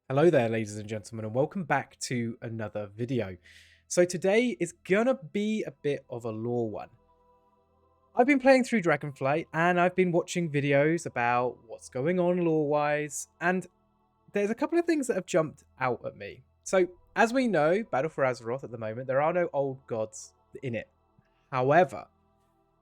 Hello there, ladies and gentlemen, and welcome back to another video. So today is gonna be a bit of a lore one. I've been playing through Dragonflight and I've been watching videos about what's going on lore-wise, and there's a couple of things that have jumped out at me. So, as we know, Battle for Azeroth at the moment, there are no old gods in it. However,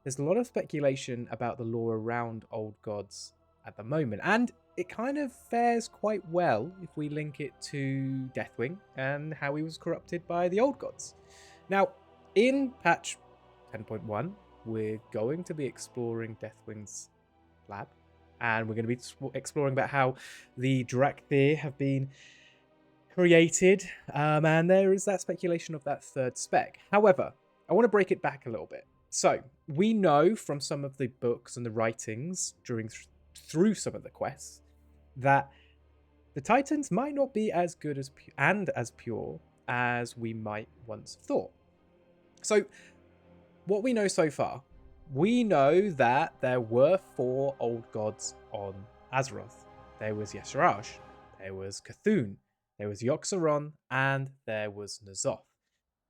there's a lot of speculation about the lore around old gods at the moment, and it kind of fares quite well if we link it to Deathwing and how he was corrupted by the old gods. Now, in patch 10.1, we're going to be exploring Deathwing's lab, and we're going to be exploring about how the Drakthir have been created, and there is that speculation of that third spec. However, I want to break it back a little bit. So, we know from some of the books and the writings through some of the quests that the Titans might not be as good as as pure as we might once have thought. So, what we know so far, we know that there were 4 old gods on Azeroth. There was Yesharaj, there was Cthulhu, there was Yogg-Saron, and there was N'Zoth.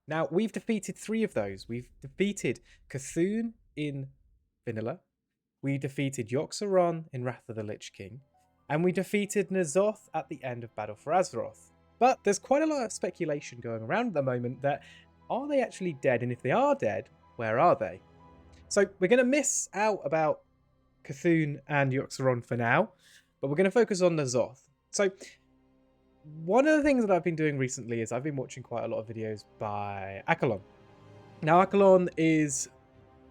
Now, we've defeated 3 of those. We've defeated Cthulhu in Vanilla, we defeated Yogg-Saron in Wrath of the Lich King, and we defeated N'Zoth at the end of Battle for Azeroth. But there's quite a lot of speculation going around at the moment that are they actually dead? And if they are dead, where are they? So we're going to miss out about Cthulhu and Yogg-Saron for now, but we're going to focus on N'Zoth. So one of the things that I've been doing recently is I've been watching quite a lot of videos by Akalon. Now, Akalon is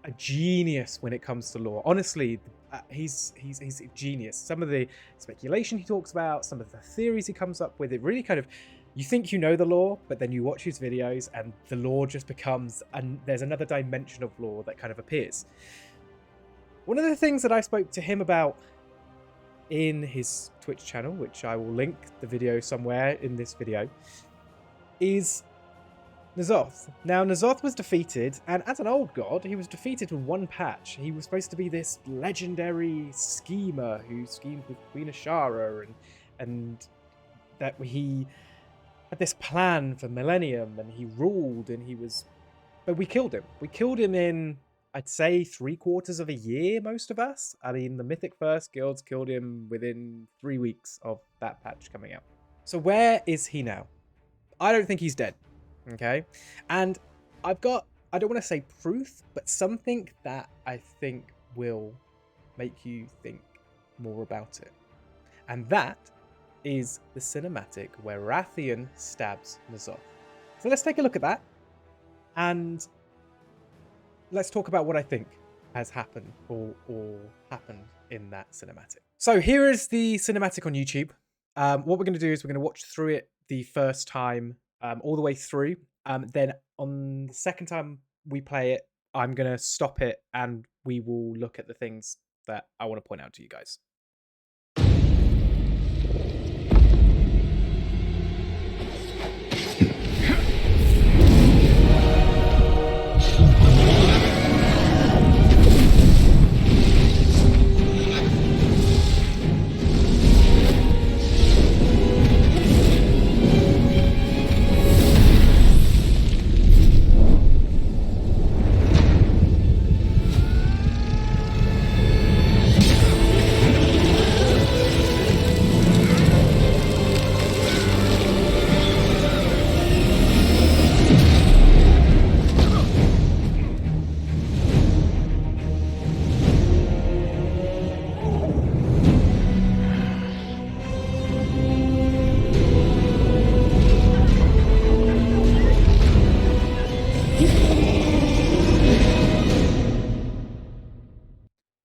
a genius when it comes to lore. Honestly, he's a genius. Some of the speculation he talks about, some of the theories he comes up with, it really kind of, you think you know the lore, but then you watch his videos and the lore just becomes, and there's another dimension of lore that kind of appears. One of the things that I spoke to him about in his Twitch channel, which I will link the video somewhere in this video, is N'Zoth. Now, N'Zoth was defeated, and as an old god, he was defeated in one patch. He was supposed to be this legendary schemer who schemed with Queen Ashara, and that he had this plan for Millennium, and he ruled, and he was... But we killed him. We killed him in, I'd say, 3/4 of a year, most of us. I mean, the Mythic First Guilds killed him within 3 weeks of that patch coming out. So where is he now? I don't think he's dead. Okay, and I don't want to say proof, but something that I think will make you think more about it. And that is the cinematic where Rathian stabs N'Zoth. So let's take a look at that, and let's talk about what I think has happened or happened in that cinematic. So here is the cinematic on YouTube. What we're going to do is we're going to watch through it the first time, all the way through. Then on the second time we play it, I'm going to stop it and we will look at the things that I want to point out to you guys.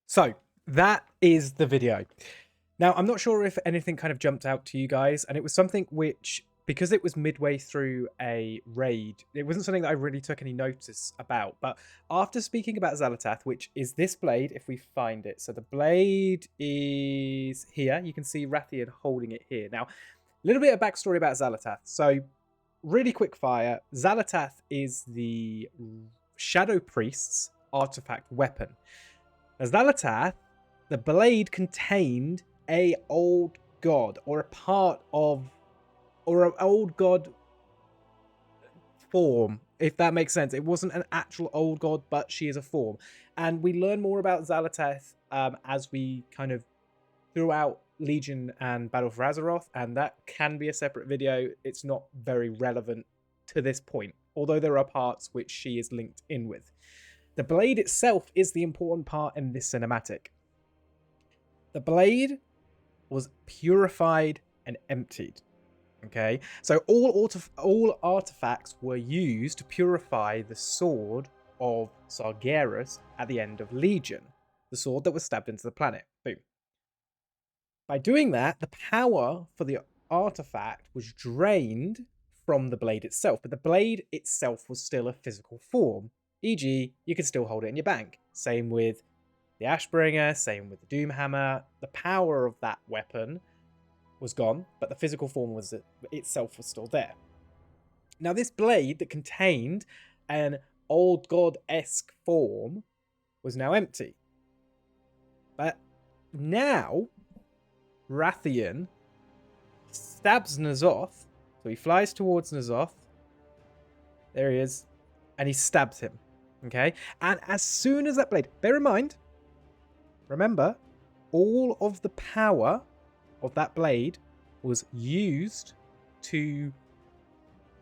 So that is the video. Now, I'm not sure if anything kind of jumped out to you guys, and it was something which, because it was midway through a raid, it wasn't something that I really took any notice about. But after speaking about Xal'atath, which is this blade, if we find it. So the blade is here. You can see Rathian holding it here. Now, a little bit of backstory about Xal'atath. So really quick fire. Xal'atath is the Shadow Priest's artifact weapon. As Xal'atath, the blade contained a old god, or a part of or an old god form, if that makes sense. It wasn't an actual old god, but she is a form. And we learn more about ZOTH as we kind of throughout Legion and Battle for Azeroth, and that can be a separate video. It's not very relevant to this point, although there are parts which she is linked in with. The blade itself is the important part in this cinematic. The blade was purified and emptied. Okay, so all artifacts were used to purify the sword of Sargeras at the end of Legion, the sword that was stabbed into the planet. Boom. By doing that, the power for the artifact was drained from the blade itself, but the blade itself was still a physical form. E.g., you could still hold it in your bank. Same with the Ashbringer, same with the Doomhammer. The power of that weapon was gone, but the physical form was itself was still there. Now, this blade that contained an old god-esque form was now empty. But now, Rathian stabs N'Zoth. So he flies towards N'Zoth. There he is. And he stabs him. Okay? And as soon as that blade... Bear in mind, remember, all of the power of that blade was used to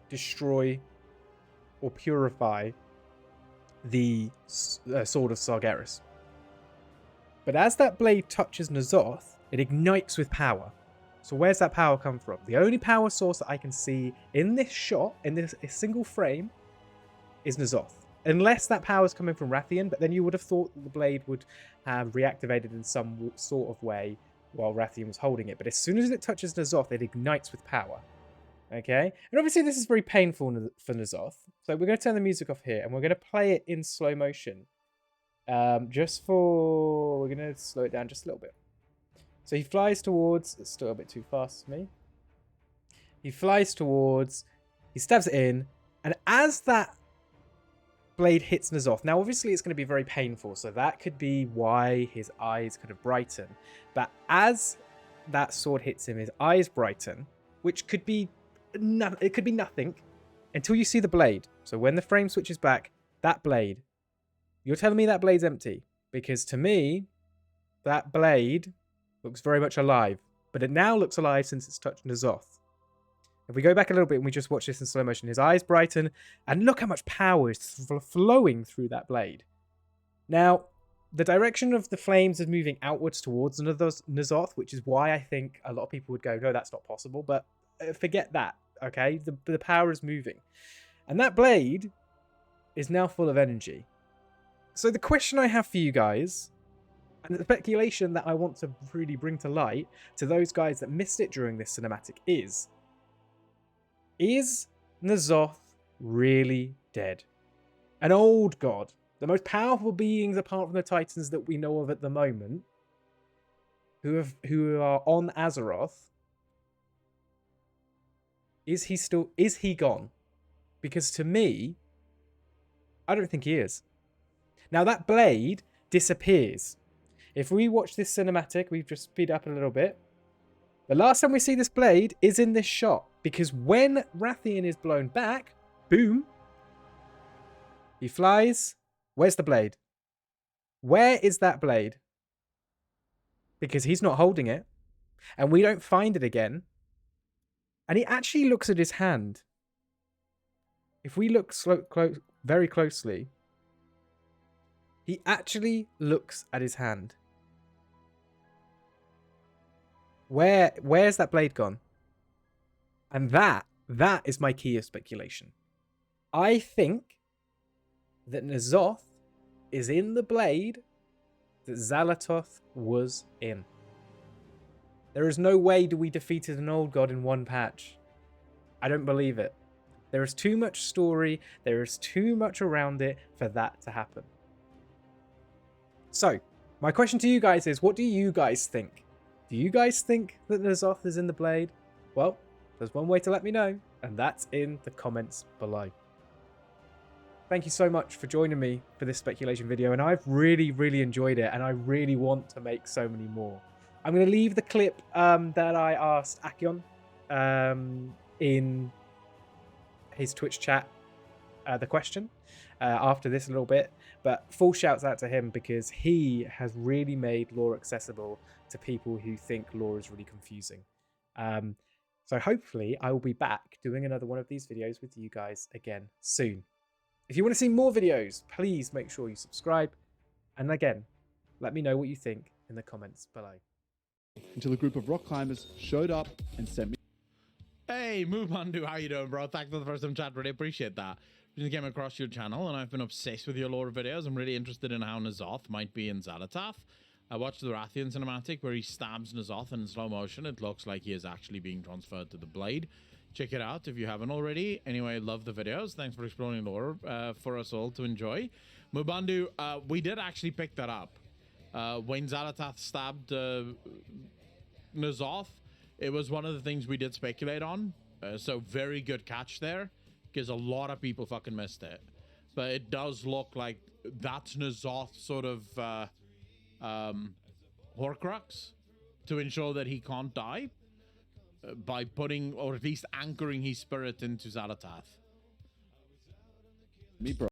destroy or purify the sword of Sargeras. But as that blade touches N'Zoth, it ignites with power. So where's that power come from? The only power source that I can see in this shot, in this single frame, is N'Zoth. Unless that power is coming from Rathian, but then you would have thought that the blade would have reactivated in some sort of way while Rathian was holding it. But as soon as it touches N'Zoth, it ignites with power. Okay? And obviously this is very painful for N'Zoth. So we're going to turn the music off here, and we're going to play it in slow motion. We're going to slow it down just a little bit. So he flies towards... It's still a bit too fast for me. He flies towards... He stabs it in. And as that blade hits N'Zoth... Now, obviously, it's going to be very painful. So that could be why his eyes kind of brighten. But as that sword hits him, his eyes brighten. Which could be... It could be nothing. Until you see the blade. So when the frame switches back, that blade... You're telling me that blade's empty. Because to me, that blade... looks very much alive, but it now looks alive since it's touched N'Zoth. If we go back a little bit and we just watch this in slow motion, his eyes brighten, and look how much power is flowing through that blade. Now, the direction of the flames is moving outwards towards N'Zoth, which is why I think a lot of people would go, no, that's not possible, but forget that, okay? The power is moving. And that blade is now full of energy. So the question I have for you guys... And the speculation that I want to really bring to light to those guys that missed it during this cinematic is N'Zoth really dead? An old god, the most powerful beings apart from the Titans that we know of at the moment, who are on Azeroth, is he gone? Because to me, I don't think he is. Now that blade disappears. If we watch this cinematic, we just speed up a little bit. The last time we see this blade is in this shot. Because when Rathian is blown back, boom, he flies. Where's the blade? Where is that blade? Because he's not holding it. And we don't find it again. And he actually looks at his hand. If we look very closely, he actually looks at his hand. Where's that blade gone? And that is my key of speculation. I think that N'Zoth is in the blade that ZOTH was in. There is no way we defeated an old god in one patch. I don't believe it. There is too much story, there is too much around it for that to happen. So, my question to you guys is, what do you guys think? Do you guys think that N'Zoth is in the blade? Well, there's one way to let me know, and that's in the comments below. Thank you so much for joining me for this speculation video, and I've really, really enjoyed it, and I really want to make so many more. I'm going to leave the clip that I asked Akion in his Twitch chat the question after this a little bit, but full shouts out to him because he has really made lore accessible to people who think lore is really confusing. So hopefully I will be back doing another one of these videos with you guys again soon. If you want to see more videos, please make sure you subscribe. And again, let me know what you think in the comments below. Until a group of rock climbers showed up and sent me. Hey, MooBundo, how you doing, bro? Thanks for the first time chat. Really appreciate that. Just came across your channel, and I've been obsessed with your lore videos. I'm really interested in how N'Zoth might be in ZOTH. I watched the Rathian cinematic where he stabs N'Zoth in slow motion. It looks like he is actually being transferred to the blade. Check it out if you haven't already. Anyway, love the videos. Thanks for exploring lore for us all to enjoy. MooBundo, we did actually pick that up. When ZOTH stabbed N'Zoth, it was one of the things we did speculate on. So very good catch there, because a lot of people fucking missed it. But it does look like that's N'Zoth's sort of Horcrux to ensure that he can't die by putting, or at least anchoring his spirit into ZOTH. Me, bro.